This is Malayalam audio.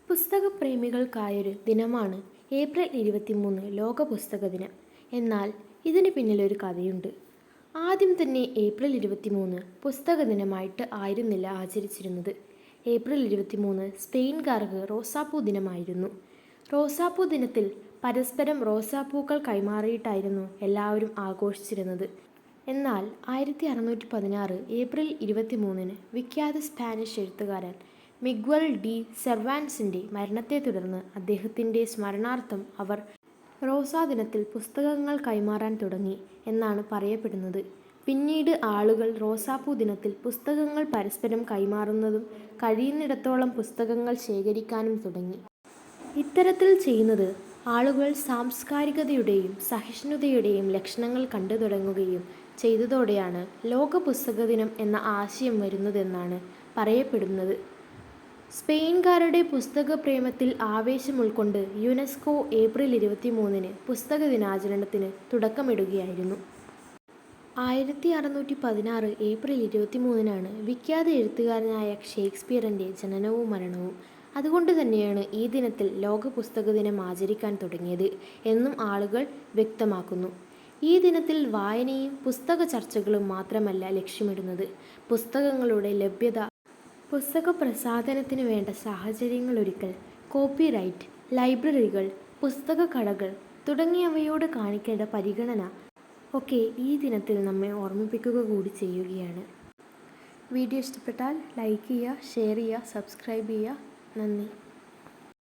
പുസ്തകപ്രേമികൾക്കായൊരു ദിനമാണ് ഏപ്രിൽ 23 ലോക പുസ്തക ദിനം. എന്നാൽ ഇതിന് പിന്നിലൊരു കഥയുണ്ട്. ആദ്യം തന്നെ ഏപ്രിൽ 23 പുസ്തക ദിനമായിട്ട് ആയിരുന്നില്ല ആചരിച്ചിരുന്നത്. ഏപ്രിൽ 23 സ്പെയിൻകാർക്ക് റോസാപ്പൂ ദിനമായിരുന്നു. റോസാപ്പൂ ദിനത്തിൽ പരസ്പരം റോസാപ്പൂക്കൾ കൈമാറിയിട്ടായിരുന്നു എല്ലാവരും ആഘോഷിച്ചിരുന്നത്. എന്നാൽ 1616 ഏപ്രിൽ 23 വിഖ്യാത സ്പാനിഷ് എഴുത്തുകാരൻ മിഗ്വൽ ഡി സെർവാൻസിൻ്റെ മരണത്തെ തുടർന്ന് അദ്ദേഹത്തിൻ്റെ സ്മരണാർത്ഥം അവർ റോസാ ദിനത്തിൽ പുസ്തകങ്ങൾ കൈമാറാൻ തുടങ്ങി എന്നാണ് പറയപ്പെടുന്നത്. പിന്നീട് ആളുകൾ റോസാപ്പൂ ദിനത്തിൽ പുസ്തകങ്ങൾ പരസ്പരം കൈമാറുന്നതും കഴിയുന്നിടത്തോളം പുസ്തകങ്ങൾ ശേഖരിക്കാനും തുടങ്ങി. ഇത്തരത്തിൽ ചെയ്യുന്നത് ആളുകൾ സാംസ്കാരികതയുടെയും സഹിഷ്ണുതയുടെയും ലക്ഷണങ്ങൾ കണ്ടു തുടങ്ങുകയും ചെയ്തതോടെയാണ് ലോക പുസ്തക ദിനം എന്ന ആശയം വരുന്നതെന്നാണ് പറയപ്പെടുന്നത്. സ്പെയിൻകാരുടെ പുസ്തക പ്രേമത്തിൽ ആവേശം ഉൾക്കൊണ്ട് യുനെസ്കോ ഏപ്രിൽ 23 പുസ്തക ദിനാചരണത്തിന് തുടക്കമിടുകയായിരുന്നു. 1616 ഏപ്രിൽ 23 വിഖ്യാത എഴുത്തുകാരനായ ഷേക്സ്പിയറിൻ്റെ ജനനവും മരണവും. അതുകൊണ്ട് തന്നെയാണ് ഈ ദിനത്തിൽ ലോക പുസ്തക ദിനം ആചരിക്കാൻ തുടങ്ങിയത് എന്നും ആളുകൾ വ്യക്തമാക്കുന്നു. ഈ ദിനത്തിൽ വായനയും പുസ്തക ചർച്ചകളും മാത്രമല്ല ലക്ഷ്യമിടുന്നത്, പുസ്തകങ്ങളുടെ ലഭ്യത, പുസ്തക പ്രസാധനത്തിന് വേണ്ട സാഹചര്യങ്ങളൊരുക്കൽ, കോപ്പിറൈറ്റ്, ലൈബ്രറികൾ, പുസ്തക കടകൾ തുടങ്ങിയവയോട് കാണിക്കേണ്ട പരിഗണന ഒക്കെ ഈ ദിനത്തിൽ നമ്മെ ഓർമ്മിപ്പിക്കുക കൂടി ചെയ്യുകയാണ്. വീഡിയോ ഇഷ്ടപ്പെട്ടാൽ ലൈക്ക് ചെയ്യുക, ഷെയർ ചെയ്യുക, സബ്സ്ക്രൈബ് ചെയ്യുക. നന്ദി.